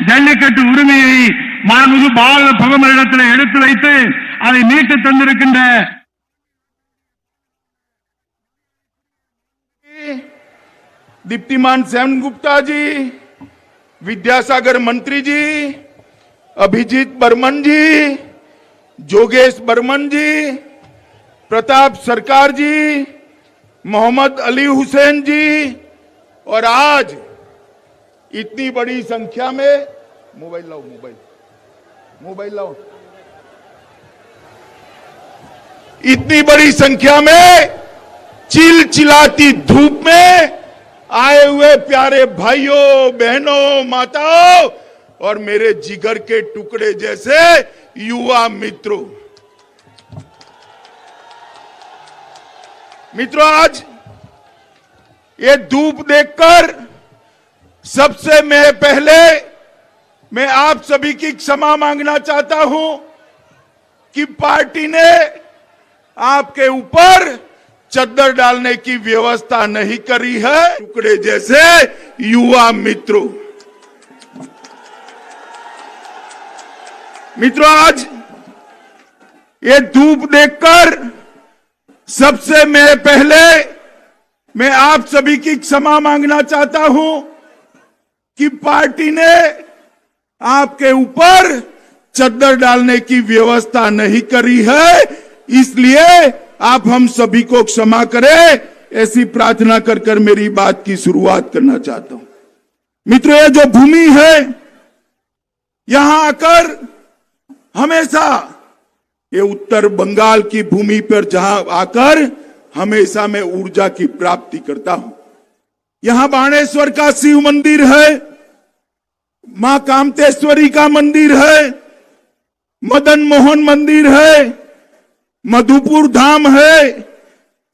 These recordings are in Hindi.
ஜல்லிக்கட்டு உரிமையை மாண்புமிகு பாரத பிரதமரிடத்தில் எடுத்து வைத்து அதை மீட்டு தந்திருக்கின்ற दीप्तिमान सेनगुप्ता जी, विद्यासागर मंत्री जी, अभिजीत बर्मन जी, जोगेश बर्मन जी, प्रताप सरकार जी, मोहम्मद अली हुसैन जी और आज इतनी बड़ी संख्या में मोबाइल लाओ इतनी बड़ी संख्या में चिलचिलाती धूप में आए हुए प्यारे भाइयों बहनों माताओं और मेरे जिगर के टुकड़े जैसे युवा मित्रों आज ये धूप देखकर सबसे पहले मैं आप सभी की क्षमा मांगना चाहता हूं कि पार्टी ने आपके ऊपर चद्दर डालने की व्यवस्था नहीं करी है। टुकड़े जैसे युवा मित्रों आज ये धूप देखकर सबसे पहले मैं आप सभी की क्षमा मांगना चाहता हूं कि पार्टी ने आपके ऊपर चद्दर डालने की व्यवस्था नहीं करी है, इसलिए आप हम सभी को क्षमा करें, ऐसी प्रार्थना कर मेरी बात की शुरुआत करना चाहता हूं। मित्रों ये जो भूमि है यहां आकर हमेशा ये उत्तर बंगाल की भूमि पर जहां आकर हमेशा मैं ऊर्जा की प्राप्ति करता हूं। यहां बाणेश्वर का शिव मंदिर है, मां कामतेश्वरी का मंदिर है, मदन मोहन मंदिर है, मधुपुर धाम है,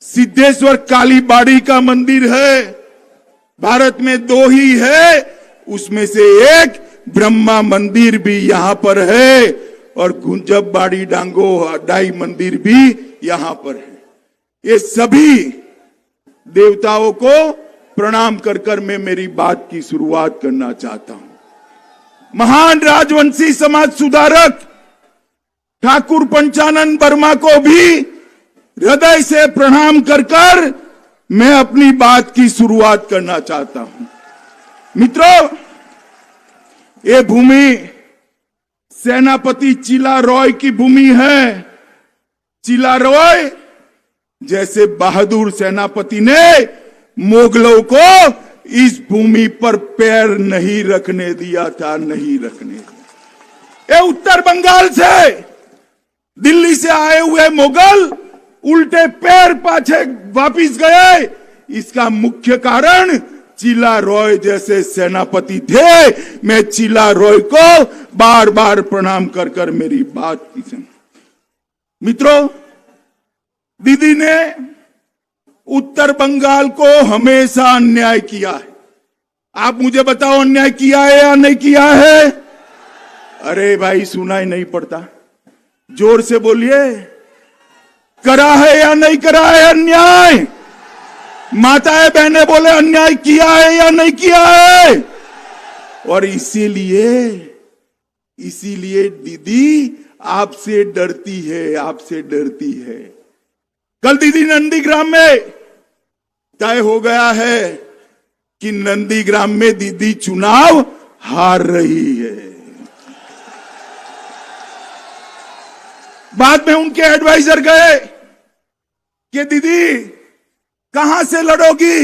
सिद्धेश्वर काली बाड़ी का मंदिर है। भारत में 2 ही है, उसमें से एक ब्रह्मा मंदिर भी यहां पर है और गुंजब बाड़ी डांगो डाई मंदिर भी यहां पर है। ये सभी देवताओं को प्रणाम कर मैं मेरी बात की शुरुआत करना चाहता हूं। महान राजवंशी समाज सुधारक ठाकुर पंचानन वर्मा को भी हृदय से प्रणाम कर मैं अपनी बात की शुरुआत करना चाहता हूं। मित्रों ये भूमि सेनापति चिला रॉय की भूमि है। चिला रॉय जैसे बहादुर सेनापति ने मुगलों को इस भूमि पर पैर नहीं रखने दिया था, नहीं रखने दिया। ये उत्तर बंगाल से दिल्ली से आए हुए मुगल उल्टे पैर पाछे वापिस गए, इसका मुख्य कारण चिला रॉय जैसे सेनापति थे। मैं चिला रॉय को बार बार प्रणाम कर मेरी बात की सुन। मित्रों दीदी ने उत्तर बंगाल को हमेशा अन्याय किया है। आप मुझे बताओ अन्याय किया है या नहीं किया है? अरे भाई सुनाई नहीं पड़ता, जोर से बोलिए, करा है या नहीं करा है अन्याय? माताएं बहनें बोले अन्याय किया है या नहीं किया है? और इसीलिए दीदी आपसे डरती है, आपसे डरती है। कल दीदी नंदीग्राम में तय हो गया है कि नंदीग्राम में दीदी चुनाव हार रही है। बाद में उनके एडवाइजर गए कि दीदी कहां से लड़ोगी?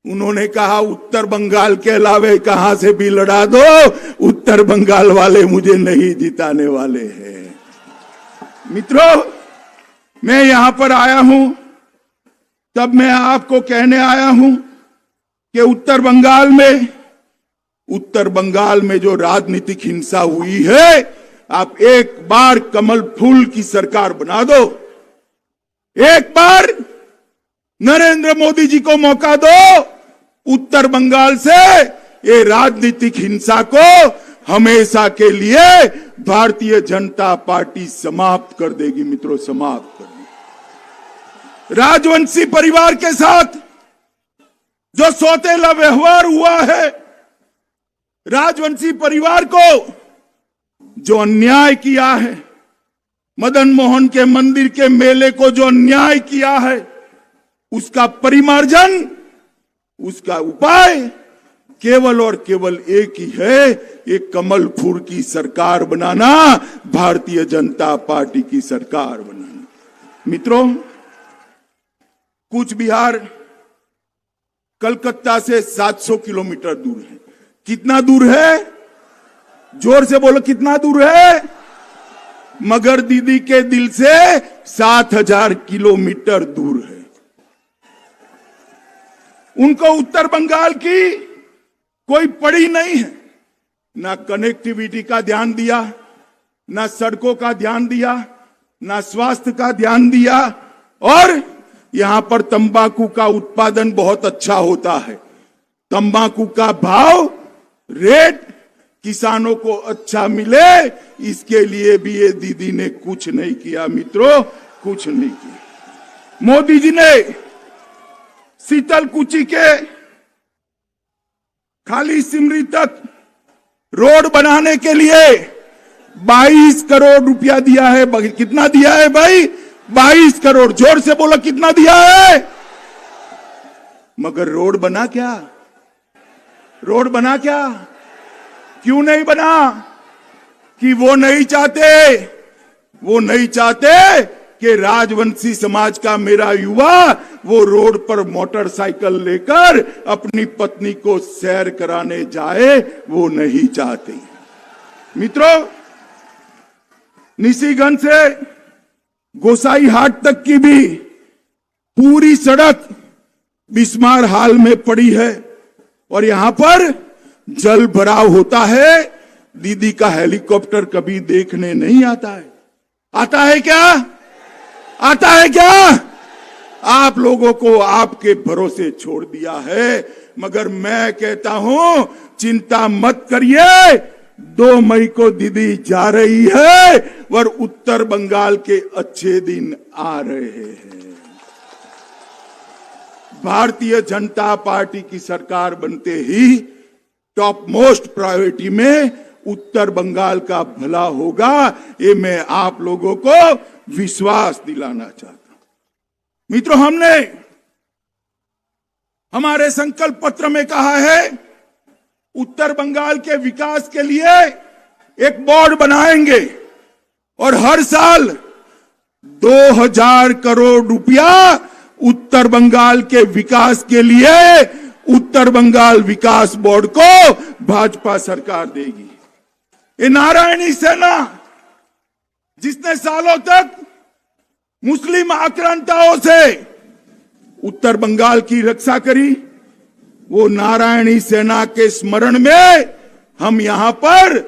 उन्होंने कहा उत्तर बंगाल के अलावे कहां से भी लड़ा दो, उत्तर बंगाल वाले मुझे नहीं जिताने वाले हैं। मित्रों मैं यहां पर आया हूं तब मैं आपको कहने आया हूं कि उत्तर बंगाल में जो राजनीतिक हिंसा हुई है, आप एक बार कमल फूल की सरकार बना दो, एक बार नरेंद्र मोदी जी को मौका दो, उत्तर बंगाल से ये राजनीतिक हिंसा को हमेशा के लिए भारतीय जनता पार्टी समाप्त कर देगी। मित्रों समाप्त कर देगी। राजवंशी परिवार के साथ जो सौतेला व्यवहार हुआ है, राजवंशी परिवार को जो अन्याय किया है, मदन मोहन के मंदिर के मेले को जो अन्याय किया है, उसका परिमार्जन, उसका उपाय केवल और केवल एक ही है, एक कमल फूल की सरकार बनाना, भारतीय जनता पार्टी की सरकार बनाना। मित्रों, कूच बिहार कलकत्ता से 700 किलोमीटर दूर है। कितना दूर है? जोर से बोलो, कितना दूर है? मगर दीदी के दिल से 7000 किलोमीटर दूर है। उनको उत्तर बंगाल की कोई पड़ी नहीं है। ना कनेक्टिविटी का ध्यान दिया, ना सड़कों का ध्यान दिया, ना स्वास्थ्य का ध्यान दिया। और यहां पर तंबाकू का उत्पादन बहुत अच्छा होता है। तंबाकू का भाव, रेट किसानों को अच्छा मिले, इसके लिए भी ये दीदी ने कुछ नहीं किया। मित्रों, कुछ नहीं किया। मोदी जी ने शीतलकुची के खाली सिमरी तक रोड बनाने के लिए 22 करोड़ रुपया दिया है। कितना दिया है भाई? 22 करोड़। जोर से बोलो, कितना दिया है? मगर रोड बना क्या? रोड बना क्या? क्यों नहीं बना? कि वो नहीं चाहते कि राजवंशी समाज का मेरा युवा वो रोड पर मोटरसाइकिल लेकर अपनी पत्नी को सैर कराने जाए, वो नहीं चाहते। मित्रों, निशिगंज से गोसाई हाट तक की भी पूरी सड़क बिस्मार हाल में पड़ी है और यहां पर जल भराव होता है। दीदी का हेलीकॉप्टर कभी देखने नहीं आता है। आता है क्या? आता है क्या? आप लोगों को आपके भरोसे छोड़ दिया है। मगर मैं कहता हूं, चिंता मत करिए, 2 मई को दीदी जा रही है और उत्तर बंगाल के अच्छे दिन आ रहे हैं। भारतीय जनता पार्टी की सरकार बनते ही टॉप मोस्ट प्रायोरिटी में उत्तर बंगाल का भला होगा, ये मैं आप लोगों को विश्वास दिलाना चाहता हूं। मित्रों, हमने हमारे संकल्प पत्र में कहा है, उत्तर बंगाल के विकास के लिए एक बोर्ड बनाएंगे और हर साल 2000 करोड़ रुपया उत्तर बंगाल के विकास के लिए उत्तर बंगाल विकास बोर्ड को भाजपा सरकार देगी। ये नारायणी सेना जिसने सालों तक मुस्लिम आक्रांताओं से उत्तर बंगाल की रक्षा करी, वो नारायणी सेना के स्मरण में हम यहां पर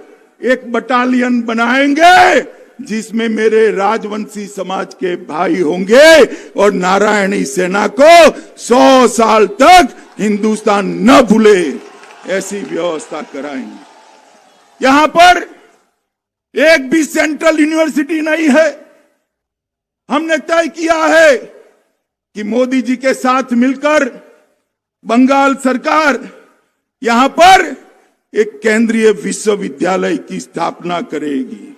एक बटालियन बनाएंगे जिसमें मेरे राजवंशी समाज के भाई होंगे और नारायणी सेना को 100 साल तक हिंदुस्तान न भूले, ऐसी व्यवस्था कराएंगे। यहां पर एक भी सेंट्रल यूनिवर्सिटी नहीं है। हमने तय किया है कि मोदी जी के साथ मिलकर बंगाल सरकार यहां पर एक केंद्रीय विश्वविद्यालय की स्थापना करेगी।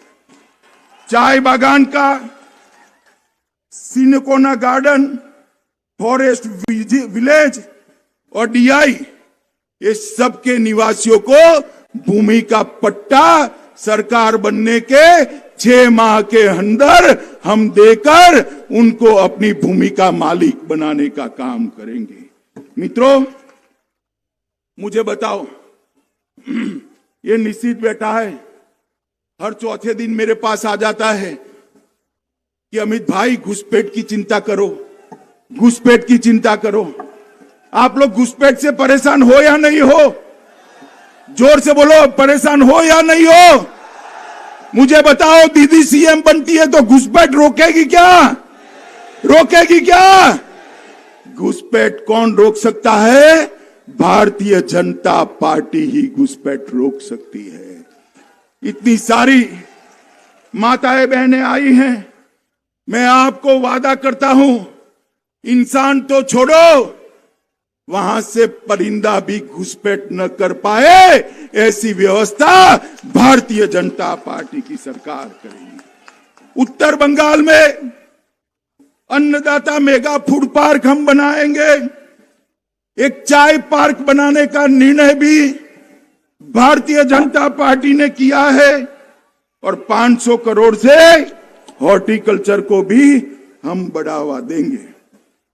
चाय बागान का, सिनकोना गार्डन, फॉरेस्ट विलेज और डीआई, ये सबके निवासियों को भूमि का पट्टा सरकार बनने के 6 माह के अंदर हम देकर उनको अपनी भूमि का मालिक बनाने का काम करेंगे। मित्रों, मुझे बताओ, ये निश्चित बेटा है, हर चौथे दिन मेरे पास आ जाता है कि अमित भाई घुसपैठ की चिंता करो, घुसपैठ की चिंता करो। आप लोग घुसपैठ से परेशान हो या नहीं हो? जोर से बोलो, परेशान हो या नहीं हो? मुझे बताओ, दीदी सीएम बनती है तो घुसपैठ रोकेगी क्या? रोकेगी क्या? घुसपैठ कौन रोक सकता है? भारतीय जनता पार्टी ही घुसपैठ रोक सकती है। इतनी सारी माताएं बहनें आई हैं, मैं आपको वादा करता हूं, इंसान तो छोड़ो, वहां से परिंदा भी घुसपैठ न कर पाए, ऐसी व्यवस्था भारतीय जनता पार्टी की सरकार करेगी। उत्तर बंगाल में अन्नदाता मेगा फूड पार्क हम बनाएंगे। एक चाय पार्क बनाने का निर्णय भी भारतीय जनता पार्टी ने किया है और 500 करोड़ से हॉर्टिकल्चर को भी हम बढ़ावा देंगे।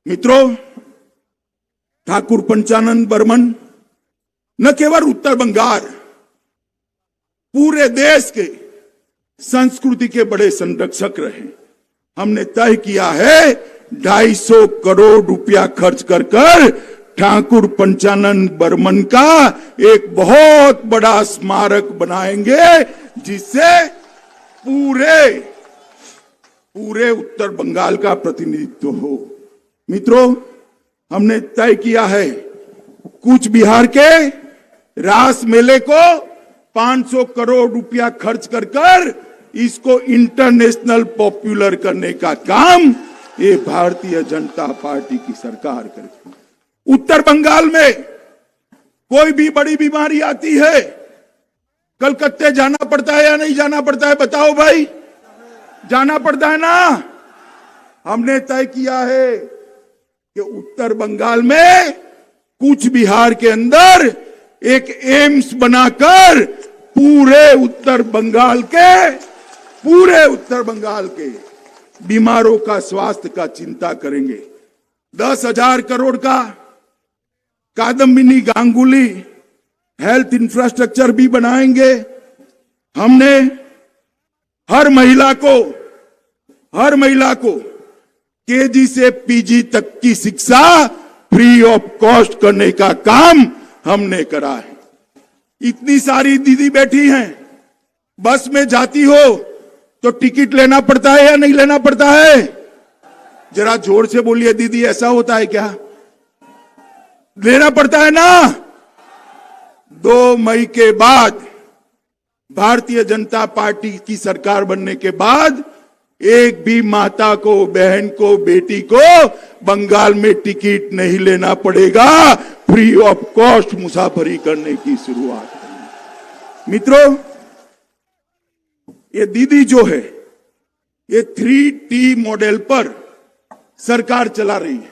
मित्रों, ठाकुर पंचानन बर्मन न केवल उत्तर बंगाल, पूरे देश के संस्कृति के बड़े संरक्षक रहे। हमने तय किया है 250 करोड़ रुपया खर्च कर ठाकुर पंचानन बर्मन का एक बहुत बड़ा स्मारक बनाएंगे, जिससे पूरे उत्तर बंगाल का प्रतिनिधित्व हो। मित्रों, हमने तय किया है कूच बिहार के रास मेले को 500 करोड़ रुपया खर्च कर इसको इंटरनेशनल पॉपुलर करने का काम ये भारतीय जनता पार्टी की सरकार करेगी। उत्तर बंगाल में कोई भी बड़ी बीमारी आती है, कलकत्ते जाना पड़ता है या नहीं जाना पड़ता है? बताओ भाई, जाना पड़ता है ना? हमने तय किया है कि उत्तर बंगाल में कूच बिहार के अंदर एक एम्स बनाकर पूरे उत्तर बंगाल के बीमारों का स्वास्थ्य का चिंता करेंगे। 10,000 करोड़ का कादम्बिनी गांगुली हेल्थ इंफ्रास्ट्रक्चर भी बनाएंगे। हमने हर महिला को केजी से पीजी तक की शिक्षा फ्री ऑफ कॉस्ट करने का काम हमने करा है। इतनी सारी दीदी बैठी हैं, बस में जाती हो तो टिकट लेना पड़ता है या नहीं लेना पड़ता है? जरा जोर से बोलिए दीदी, ऐसा होता है क्या? लेना पड़ता है ना? 2 मई के बाद, भारतीय जनता पार्टी की सरकार बनने के बाद, एक भी माता को, बहन को, बेटी को बंगाल में टिकट नहीं लेना पड़ेगा। फ्री ऑफ कॉस्ट मुसाफरी करने की शुरुआत करेंगे। मित्रों, ये दीदी जो है, ये 3T मॉडल पर सरकार चला रही है।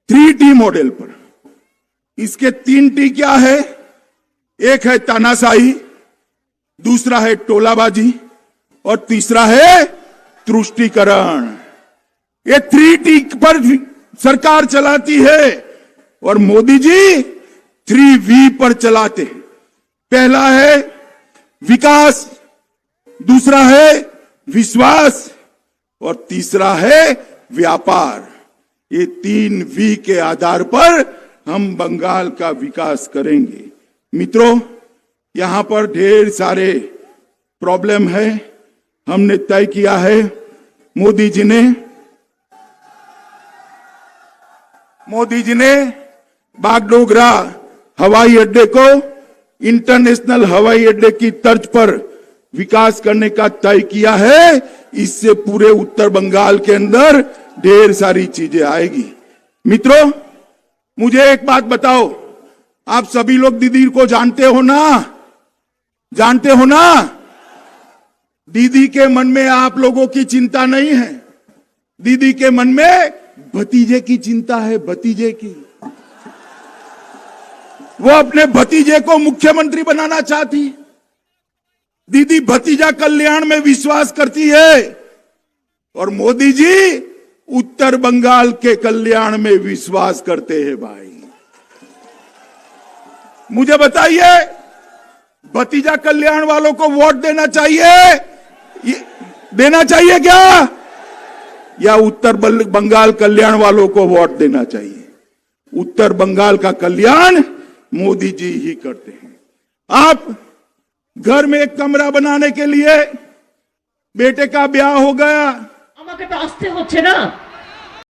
3T मॉडल पर इसके 3T क्या है? एक है तानाशाही, दूसरा है टोलाबाजी और तीसरा है तुष्टीकरण। ये 3T पर सरकार चलाती है और मोदी जी 3V पर चलाते हैं। पहला है विकास, दूसरा है विश्वास और तीसरा है व्यापार। ये 3V के आधार पर हम बंगाल का विकास करेंगे। मित्रों, यहां पर ढेर सारे प्रॉब्लम है। हमने तय किया है, मोदी जी ने बागडोगरा हवाई अड्डे को इंटरनेशनल हवाई अड्डे की तर्ज पर विकास करने का तय किया है। इससे पूरे उत्तर बंगाल के अंदर ढेर सारी चीजें आएगी। मित्रों, मुझे एक बात बताओ, आप सभी लोग दीदी को जानते हो ना? दीदी के मन में आप लोगों की चिंता नहीं है, दीदी के मन में भतीजे की चिंता है, भतीजे की। वो अपने भतीजे को मुख्यमंत्री बनाना चाहती। दीदी भतीजा कल्याण में विश्वास करती है और मोदी जी उत्तर बंगाल के कल्याण में विश्वास करते हैं। भाई, मुझे बताइए, भतीजा कल्याण वालों को वोट देना चाहिए क्या, या उत्तर बंगाल कल्याण वालों को वोट देना चाहिए? उत्तर बंगाल का कल्याण मोदी जी ही करते हैं। आप घर में एक कमरा बनाने के लिए, बेटे का ब्याह हो गया, আমাকে তো আসতে হচ্ছে না।